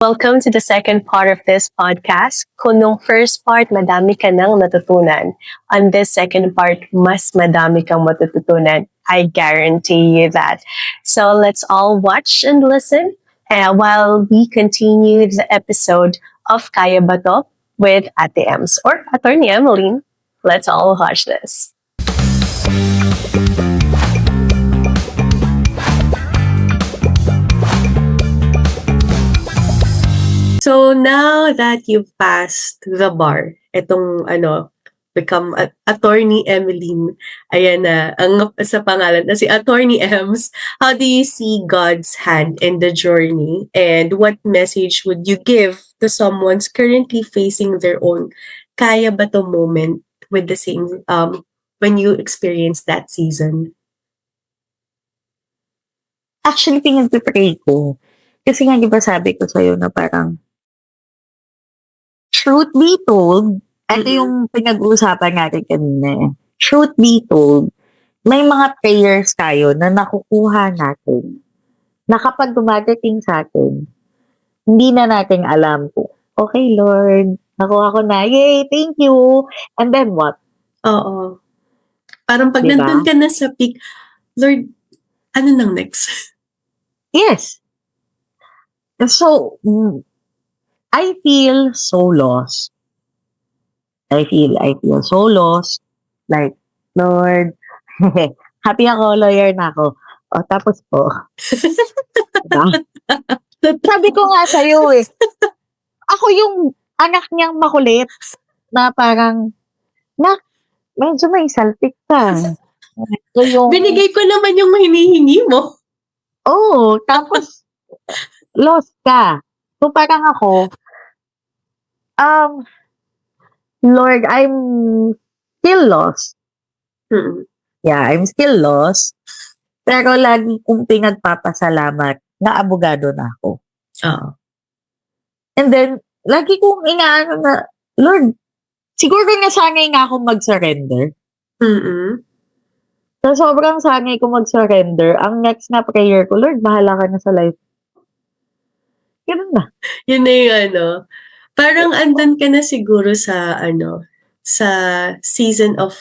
Welcome to the second part of this podcast. Kung nung first part, madami ka nang natutunan. On this second part, mas madami kang matututunan. I guarantee you that. So let's all watch and listen while we continue the episode of Kaya Ba To with Ate Ems or Attorney Emeline. Let's all watch this. So now that you've passed the bar, become Attorney Emeline, ayan na, ang sa pangalan na si Attorney Ems, how do you see God's hand in the journey? And what message would you give to someone's currently facing their own kaya ba to moment with the same, when you experience that season? Actually, pinag-pray ko. Kasi nga, di ba sabi ko sa'yo na parang, truth be told, ito yung pinag-uusapan natin kanina eh. Truth be told, may mga prayers tayo na nakukuha natin na kapag dumadating sa atin, hindi na natin alam po. Okay, Lord, nakuha ko na. Yay, thank you. And then what? Oo. Parang pag Diba? nandun ka na sa peak, Lord, ano nang next? Yes. So, I feel so lost. I feel so lost. Like, Lord, happy ako, lawyer na ako. O, tapos po. Diba? Sabi ko nga sa'yo eh. Ako yung anak niyang makulit na parang, medyo may salpik ka. So, Binigay ko naman yung hinihingi mo. Oo, tapos, lost ka. So, parang ako, Lord, I'm still lost. Yeah, I'm still lost. Pero lagi kong pinagpapasalamat na abogado na ako. And then, lagi kong inaano na, Lord, siguro nasanay nga akong mag-surrender. So, sobrang sanay ko mag-surrender. Ang next na prayer ko, Lord, bahala ka na sa life. Ganun na. Yun na yung parang andun ka na siguro sa sa season of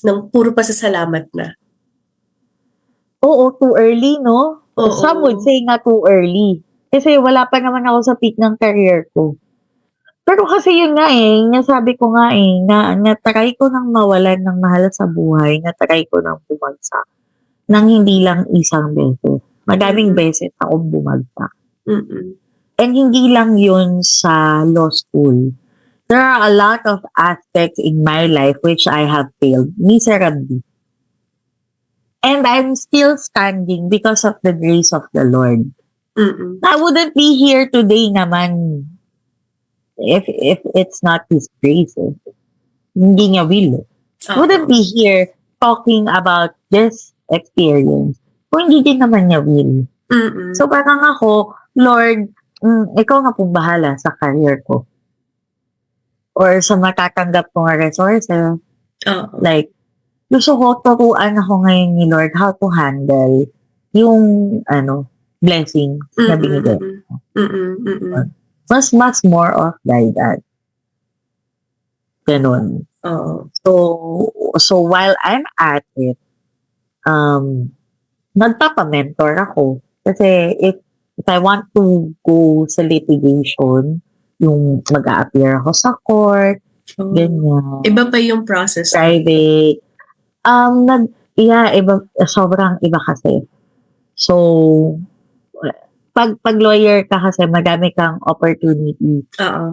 ng puro pasasalamat na. Oo, too early, no? Oo. Some would say nga too early. Kasi wala pa naman ako sa peak ng career ko. Pero kasi yun nga eh, nasabi ko nga eh, na natry ko nang mawalan ng mahal sa buhay, natry ko nang bumagsak. Nang hindi lang isang beses. Madaming beses akong bumagsak. And hindi lang yun sa law school. There are a lot of aspects in my life which I have failed miserably. And I'm still standing because of the grace of the Lord. I wouldn't be here today naman if it's not His grace. Hindi niya will. I wouldn't be here talking about this experience kung hindi din naman niya will. So parang ako, Lord, ikaw nga pong bahala sa career ko. Or sa matatanggap kong resources. Like, gusto ko turuan ako ngayon ni Lord how to handle yung blessing na binigay. Mas more of guidance. Ganun. So while I'm at it, nagpapa-mentor ako. Kasi if I want to go sa litigation, yung mag-a-appear ako sa court, ganyan. Iba pa yung process. Private. Iba, sobrang iba kasi. So, pag lawyer ka kasi, madami kang opportunity to,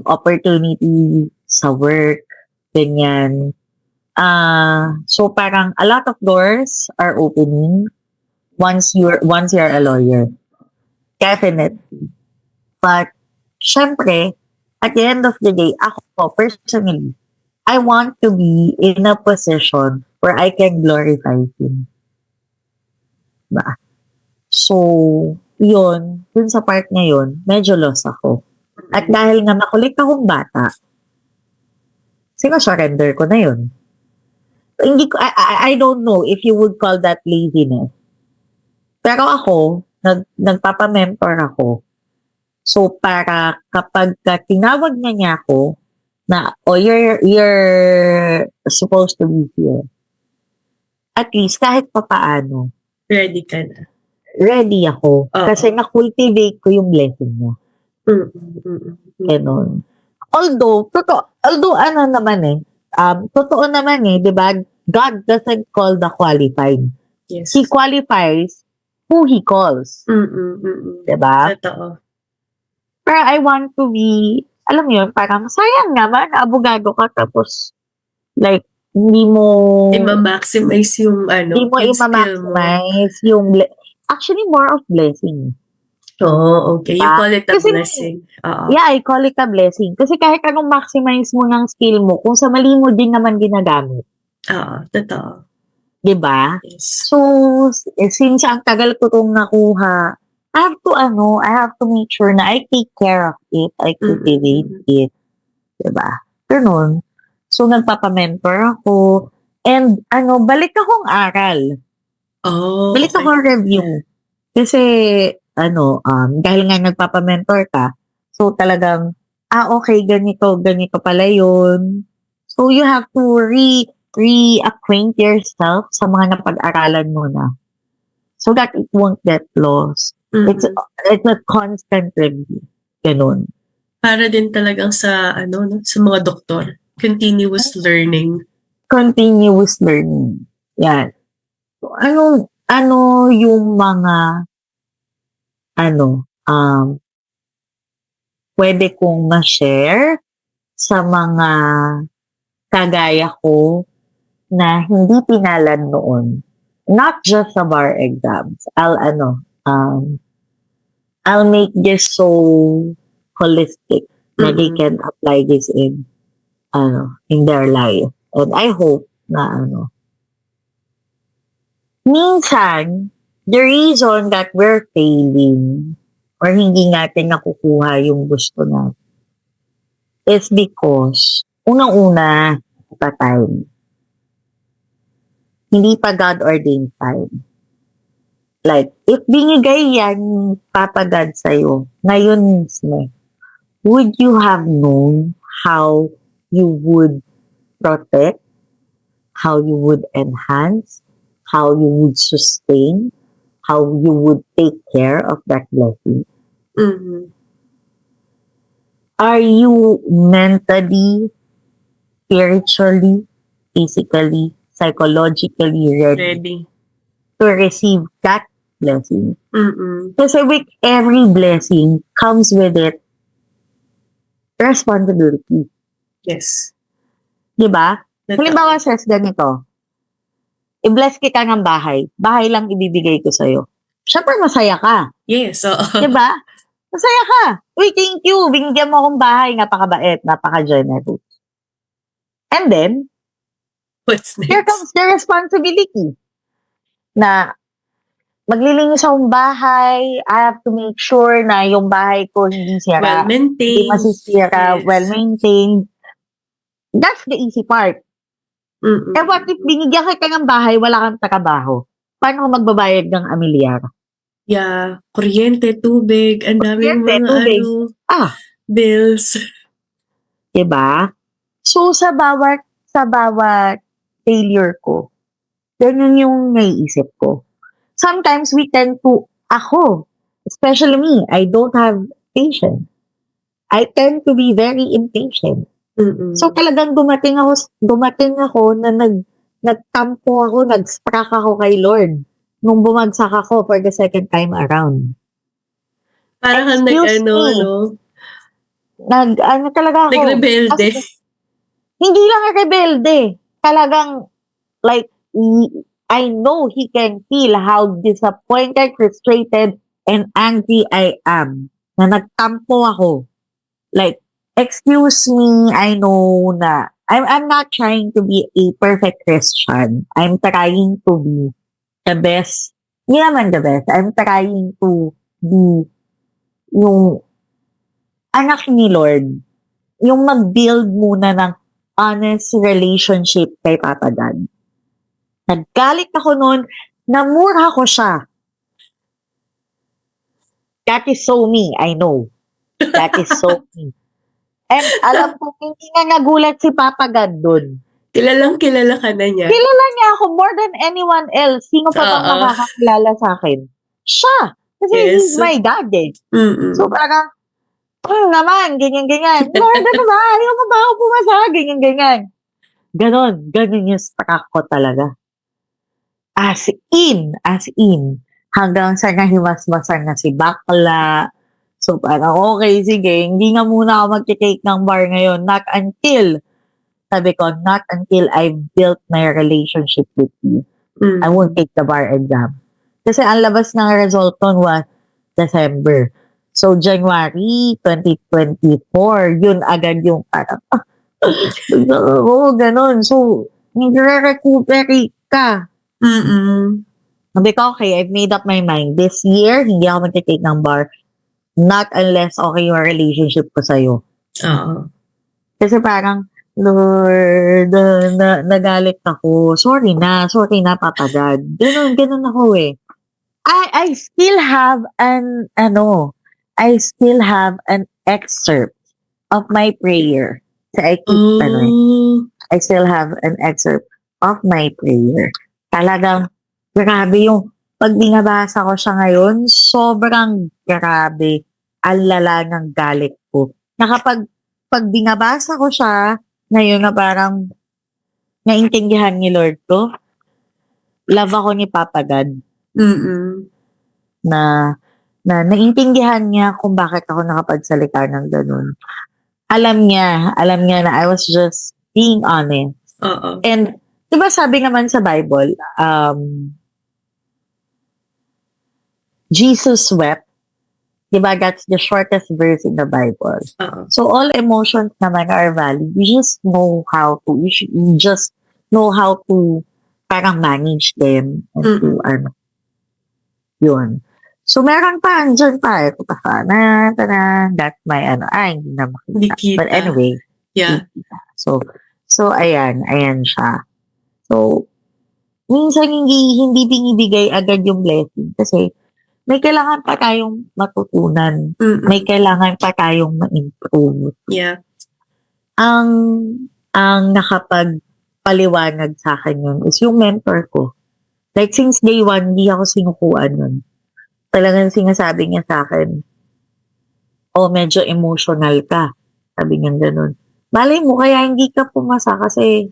opportunity sa work, ganyan. So, parang a lot of doors are opening once you're a lawyer. Definitely. But, syempre, at the end of the day, ako, personally, I want to be in a position where I can glorify Him. Ba? So, dun sa part ngayon, medyo lost ako. At dahil nga makulit akong bata, surrender ko na yun. Hindi ko, I don't know if you would call that laziness. Pero ako, nagpapa-mentor ako. So, para kapag tinawag na niya ako na, you're supposed to be here. At least, kahit papaano, Ready ka na. ready ako. Oo. Kasi na-cultivate ko yung blessing niya. Ganon. Although ano naman totoo naman di ba? God doesn't call the qualified. Yes. He qualifies who He calls. Di ba? Totoo. Pero I want to be, alam mo yun, parang sayang naman, abogado ka tapos, like, hindi mo I-maximize yung hindi mo yung skill mo. i-maximize yung actually more of blessing. Oh, okay. You Diba? call it a Kasi blessing. Oo. Yeah, I call it a blessing. Kasi kahit anong maximize mo ng skill mo, kung sa mali mo din naman ginagamit. Oo, totoo. Diba? Yes. So, since ang tagal ko itong nakuha, I have to make sure na I take care of it, I cultivate it. Diba? Ganun. So, nagpapamentor ako. And, balik akong aral. Oh, Balik akong review. Kasi, dahil nga nagpapamentor ka, so talagang, okay, ganito pala yun. So, you have to reacquaint yourself sa mga napag-aralan mo na. So that it won't get lost. It's a constant review. Ganun. Para din talagang sa, sa mga doktor. Continuous learning. Continuous learning. Yan. So, ano yung mga, pwede kong ma-share sa mga kagaya ko na hindi pinalad noon. Not just sa bar exams. I'll make this so holistic na they can apply this in their life. And I hope na minsan, the reason that we're failing or hindi natin nakukuha yung gusto natin is because, unang-una, pa time. Hindi pa God-ordained time. Like, if binigay yan Papa God sa'yo, ngayon mismo, would you have known how you would protect, how you would enhance, how you would sustain, how you would take care of that blessing? Are you mentally, spiritually, physically, psychologically ready to receive that blessing? Kasi with every blessing comes with it responsibility. Yes. Diba? Halimbawa, says ganito, i-bless kita ng bahay lang ibibigay ko sa'yo. Siyempre, masaya ka. Yes, oo. Diba? Masaya ka. Uy, thank you. Binigyan mo akong bahay. Napakabait. Napaka-generous. And then, what's next? Here comes the responsibility. Na, maglilinis akong bahay. I have to make sure na yung bahay ko hindi sira. Well-maintained. Hindi masisira. Yes. Well-maintained. That's the easy part. Eh, what if binigyan kita ng bahay, wala kang trabaho? Paano ko magbabayad ng amilyar? Yeah, kuryente, tubig, ang daming mga bills. Diba? So, sa bawat failure ko, ganun yung naiisip ko. Sometimes we tend to, especially me, I don't have patience. I tend to be very impatient. So, talagang dumating ako na nagtampo ako, nag-sprack ako kay Lord nung bumagsak ako for the second time around. Parang talaga ako. Nagrebelde. Hindi lang rebelde. Talagang, like, I know He can feel how disappointed, frustrated, and angry I am. Na nagtampo ako. Like, excuse me, I know na I'm not trying to be a perfect Christian. I'm trying to be the best. Hindi naman the best. I'm trying to be yung anak ni Lord. Yung mag-build muna ng honest relationship kay Papa God. Naggalit ako noon, namura ko siya. That is so me, I know. That is so me. And alam ko, hindi na nagulat si Papa God dun. Kilalang kilala ka na niya. Kilala niya ako more than anyone else. Sino pa bang Oo. makakakilala sa akin? Siya. Kasi Yes. he's my dad eh. Mm-mm. So parang, naman, ganyan-ganyan. Lord, ano ba? Hindi mo ba ako pumasa? Ganyan-ganyan. Ganon yung struck ko talaga. As in. Hanggang sa nahimasmasan na si bakla. So parang, okay, sige, hindi nga muna ako mag-take ng bar ngayon. Sabi ko, not until I've built my relationship with you. I won't take the bar exam. Kasi ang labas ng result nun was December. So, January 2024, yun agad yung parang, ganon. So, nagre-recuperate ka. Sabi ko, okay, I've made up my mind. This year, hindi ako mag-take ng bar. Not unless okay yung relationship ko sa'yo. Oo. Kasi parang, Lord, nagalit ako. Sorry na, Papa God. Ganun ako eh. I still have an excerpt of my prayer. So I keep, I still have an excerpt of my prayer. Talagang, grabe yung, pag binabasa ko siya ngayon, sobrang grabe. Ang lala ng galit ko. Pag binabasa ko siya, ngayon na parang naintindihan ni Lord ko, love ako ni Papa God. Na naintindihan niya kung bakit ako nakapagsalita ng ganun. Alam niya na I was just being honest. Oo. And, di ba sabi naman sa Bible, Jesus wept. Di ba that's the shortest verse in the Bible. Oo. So, all emotions naman are valid. You just know how to parang manage them. And yun. So, meron pa, andyan pa. Ito pa sana, that's my, hindi na makita. Hindi But kita. anyway. Yeah. So, ayan siya. So, minsan hindi binibigay agad yung blessing kasi may kailangan pa tayong matutunan. May kailangan pa tayong ma-improve. Yeah. Ang nakapagpaliwanag sa akin yun is yung mentor ko. Like, since day one, hindi ako sinukuan yun. Talagang sinasabi niya sa akin, medyo emotional ka. Sabi niya ganun. Malay mo, kaya hindi ka pumasa kasi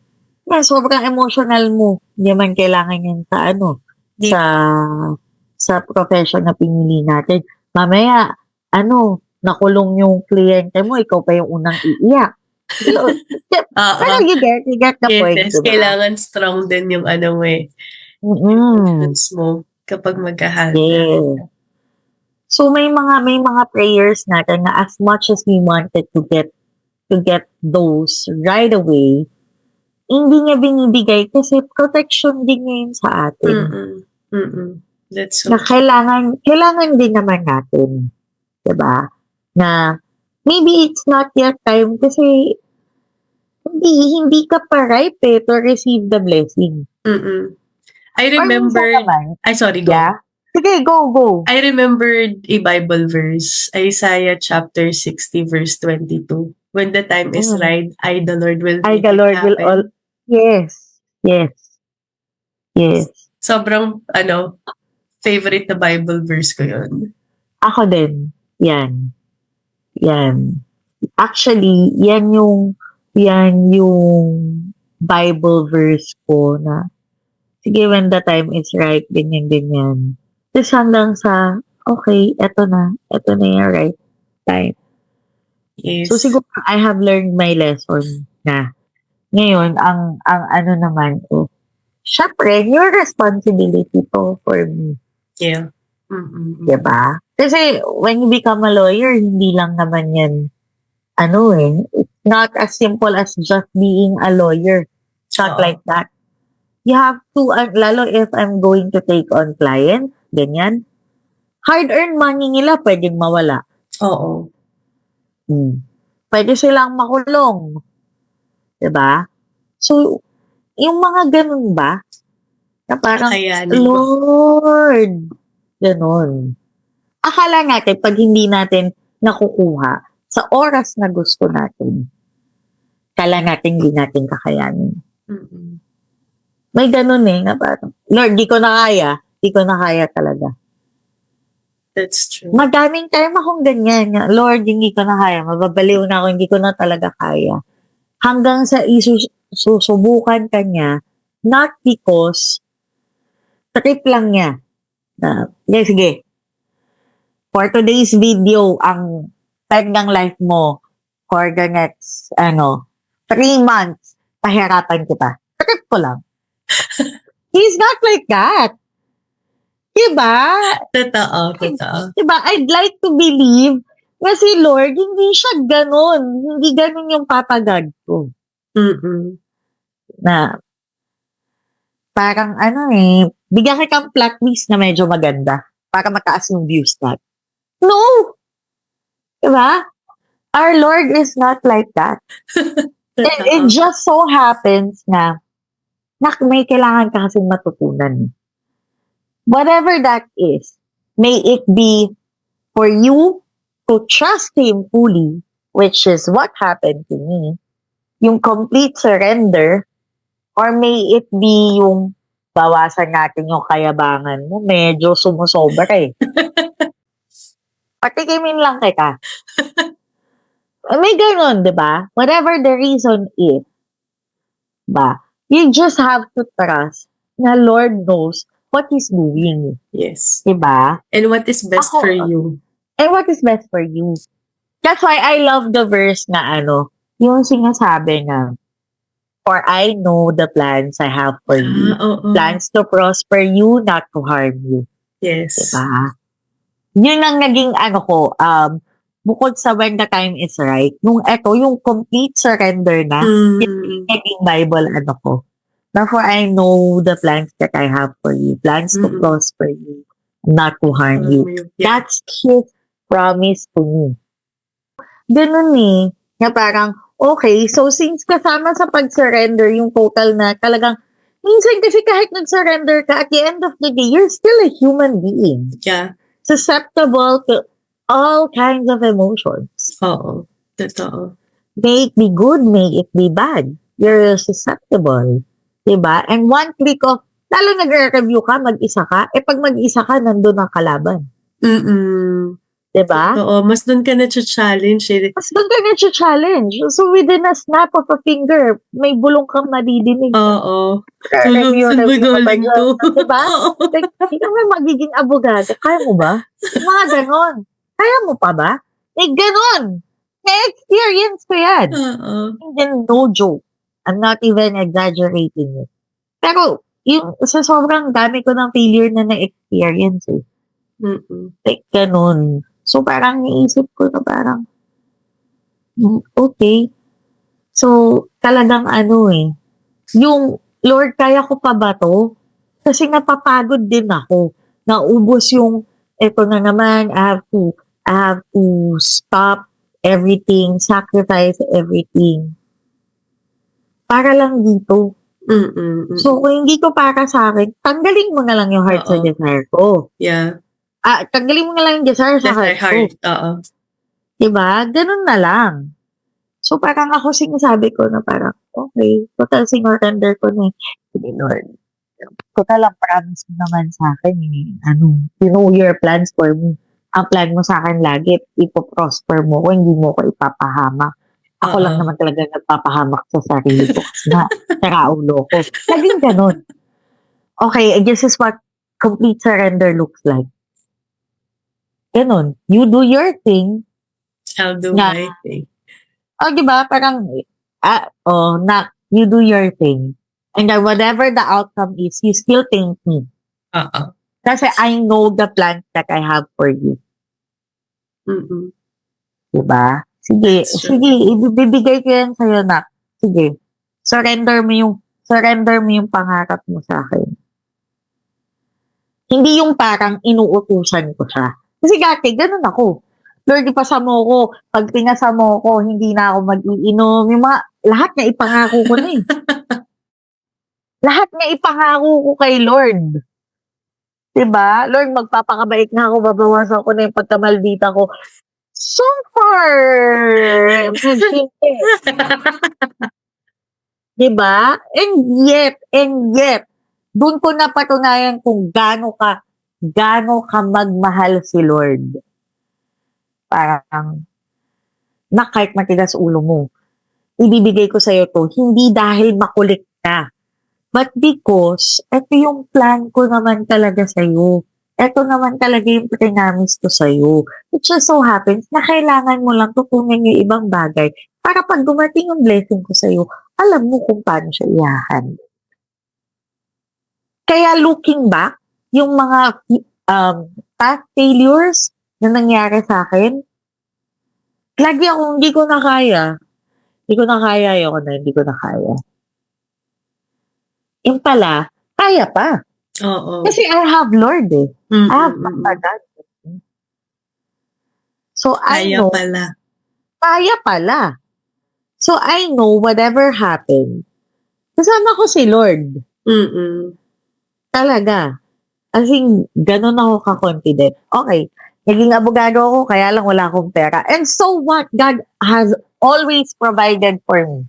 sobrang emotional mo. Hindi man kailangan yan sa profession na pinili natin. Mamaya, nakulong yung kliyente mo, ikaw pa yung unang iiyak. So, pero you get the point. Yes, diba? kailangan strong din yung mo eh. Mo kapag magkahanda. Yeah. So, may mga prayers natin na as much as we wanted to get those right away, hindi niya binibigay kasi protection din niya yun sa atin. That's so na kailangan din naman natin. Diba? Na maybe it's not yet time kasi hindi ka pa ripe to receive the blessing. I remembered, sorry, go. Yeah? Sige, go. I remembered a Bible verse, Isaiah chapter 60 verse 22. When the time is right, the Lord will make it happen. Yes. Sobrang, favorite na Bible verse ko yun. Ako din. Yan. Actually, yan yung Bible verse ko na sige, when the time is right, ganyan. Tapos hanggang sa, okay, eto na yung right time. Yes. So siguro, I have learned my lesson na ngayon, ang naman ko, syempre, your responsibility to for me. Yeah. Diba? Kasi when you become a lawyer, hindi lang naman yan, it's not as simple as just being a lawyer. It's not like that. You have to, lalo if I'm going to take on clients, ganyan, hard-earned money nila pwedeng mawala. Oo. Pwede silang makulong. Diba? So, yung mga ganun ba, na parang, Lord, ganun. akala natin pag hindi natin nakukuha sa oras na gusto natin, akala natin hindi natin kakayanin. Mm. May ganun nga parang, Lord, di ko na kaya talaga. That's true. Madaming time akong ganyan. Lord, hindi ko na kaya. Mababaliw na ako, hindi ko na talaga kaya. Hanggang sa susubukan ka niya, not because trip lang niya. Sige. For today's video, ang time ng life mo for the next, 3 months, pahirapan kita. Trip ko lang. He's not like that. Diba? Totoo. Diba? I'd like to believe na si Lord, hindi siya ganon. Hindi ganon yung Papa God ko. Mm-mm. Na, parang bigyan kitang plot twist na medyo maganda para mataas yung views natin. No! Diba? Our Lord is not like that. And it just so happens na may kailangan ka kasing matutunan. Whatever that is, may it be for you to trust Him fully, which is what happened to me, yung complete surrender, or may it be yung bawasan natin yung kayabangan mo, medyo sumusobra Patikimin lang kita. May ganun, di ba? Whatever the reason is, ba? You just have to trust na Lord knows what He's doing. Yes. Diba? And what is best for you. And what is best for you. That's why I love the verse na yung sinasabi na, for I know the plans I have for you. Plans to prosper you, not to harm you. Yes. Diba? Yun ang naging bukod sa when the time is right, yung complete surrender na, yung naging Bible ko. Therefore, I know the plans that I have for you. Plans to prosper you, not to harm you. Yeah. That's His promise to me. Ganun na parang, okay, so since kasama sa pag-surrender yung total na talagang, minsan kasi kahit nag-surrender ka, at the end of the day, you're still a human being. Yeah. Susceptible to all kinds of emotions. Oo. Totoo. May it be good, may it be bad. You're susceptible. Diba? And one click of, lalo nag-review ka, mag-isa ka, pag mag-isa ka, nandun ang kalaban. Diba? Oo, mas doon ka na-challenge. Mas doon ka na-challenge. So within a snap of a finger, may bulong kang madidinig. Oo. Review ba galing to? Diba? Like, hindi ka magiging abogado. Kaya mo ba? Mga ganon. Kaya mo pa ba? Ganon. Na-experience ko yan. And then, no joke. I'm not even exaggerating it. Pero, yung sa sobrang dami ko ng failure na na-experience Like, ganun. So, parang naisip ko na parang, okay. So, talagang yung, Lord, kaya ko pa ba to? Kasi napapagod din ako. Naubos yung, eto na naman, I have to stop everything, sacrifice everything. Para lang dito. So, kung hindi ko para sa akin, tanggalin mo na lang yung heart sa desire ko. Yeah. Tanggalin mo na lang yung desire sa heart ko. Oo. Diba? Ganun na lang. So, parang ako sinasabi ko na parang, okay, total sinurrender ko na sige, Lord. Total ang promise mo naman sa akin. You know your plans for me. Ang plan mo sa akin lagi, ipoprosper mo ko, hindi mo ko ipapahamak. Ako lang naman talaga nagpapahamak sa sarili ko na naraulo ko. Naging ganun. Okay, this is what complete surrender looks like. Ganun. You do your thing. I'll do my thing. Diba? Parang, you do your thing. And then whatever the outcome is, you still thank me. Kasi I know the plans that I have for you. Diba? Sige, ibibigay ko yan sa'yo na. Sige, surrender mo yung pangarap mo sa akin. Hindi yung parang inuutusan ko siya. Kasi dati, ganun ako. Lord, ipasa mo ko. Pag pinasa mo ko, hindi na ako mag-iinom. Yung lahat na ipangako ko na Lahat na ipangako ko kay Lord. Diba? Lord, magpapakabait na ako, babawasan ko na yung pagkamaldita ko. So far, diba? And yet, doon ko napatunayan kung gaano ka magmahal si Lord. Parang, na kahit matigas ulo mo, ibibigay ko sa'yo to, hindi dahil makulit ka, but because, ito yung plan ko naman talaga sa'yo. Ito naman talaga yung prinamis ko sa'yo. It just so happens na kailangan mo lang tutunan yung ibang bagay para pag dumating yung blessing ko sa'yo, alam mo kung paano siya i-handle. Kaya looking back, yung mga past failures na nangyari sa akin, lagi akong hindi ko na kaya. Hindi ko na kaya. Yung pala, kaya pa. Oo. Kasi I have Lord eh. Mm, I have mm, mm. Papa God. So I Kaya know, pala. kaya pala. So I know whatever happened, kasama ko si Lord. Mm. Talaga. As in, ganun ako ka-confident. Okay, naging abogado ako, kaya lang wala akong pera. And so what? God has always provided for me.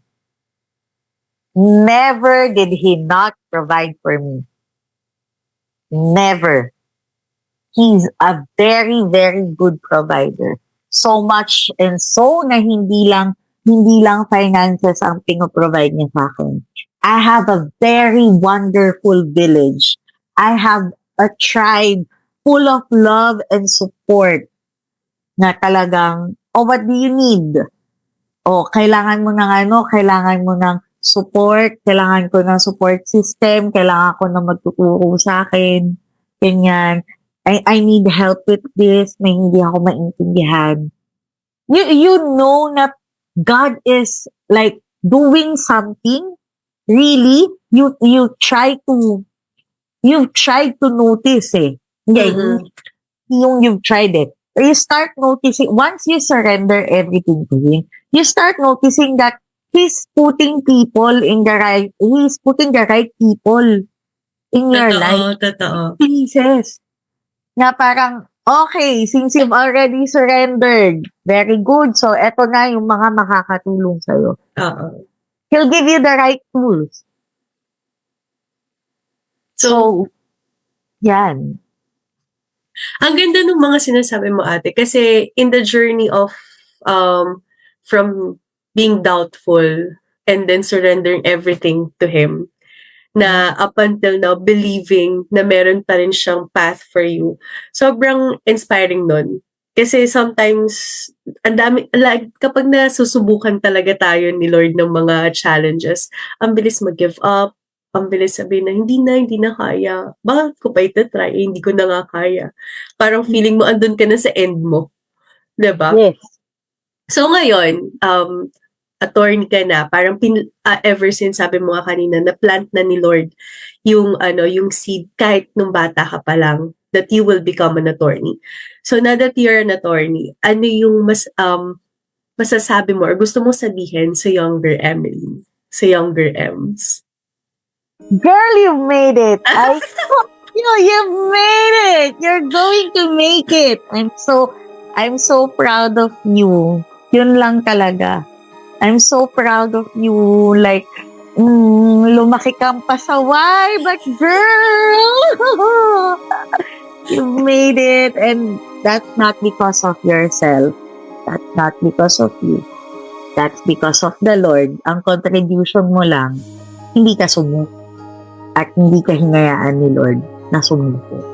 Never did He not provide for me. Never. He's a very, very good provider. So much and so na hindi lang finances ang pinoprovide niya sa akin. I have a very wonderful village. I have a tribe full of love and support na talagang, oh, what do you need? Oh, kailangan mo ng support, kailangan ko ng support system, kailangan ko na magtuturo sa akin, ganyan. I need help with this, may hindi ako maintindihan. You know na God is like doing something, really, you've tried to notice eh. Mm. You've tried it. You start noticing, once you surrender everything to Him, you start noticing that He's putting the right people in your life. Totoo. Pieces. Na parang, okay, since you've already surrendered, very good. So, eto na yung mga makakatulong sa'yo. Oo. He'll give you the right tools. So, yan. Ang ganda ng mga sinasabi mo, ate, kasi in the journey of from being doubtful and then surrendering everything to Him, na up until now, believing na meron pa rin siyang path for you. Sobrang inspiring nun. Kasi sometimes, ang dami, like, kapag nasusubukan talaga tayo ni Lord ng mga challenges, ang bilis mag-give up, ang bilis sabihin na hindi na kaya. Bakit ko pa ita-try? Hindi ko na nga kaya. Parang feeling mo andun ka na sa end mo. 'Di ba? Yes. So ngayon, attorney ka na, parang ever since sabi mo nga kanina, na-plant na ni Lord yung seed kahit nung bata ka pa lang that you will become an attorney. So now that you're an attorney, ano yung masasabi mo or gusto mo sabihin sa younger Emily, sa younger Ems? Girl, you made it. You've made it. You're going to make it. I'm so proud of you. Yun lang talaga. I'm so proud of you. Like, lumaki kang pasaway, but girl, you made it. And that's not because of yourself. That's not because of you. That's because of the Lord. Ang contribution mo lang, hindi ka sumuko. At hindi ka hinayaan ni Lord na sumuko.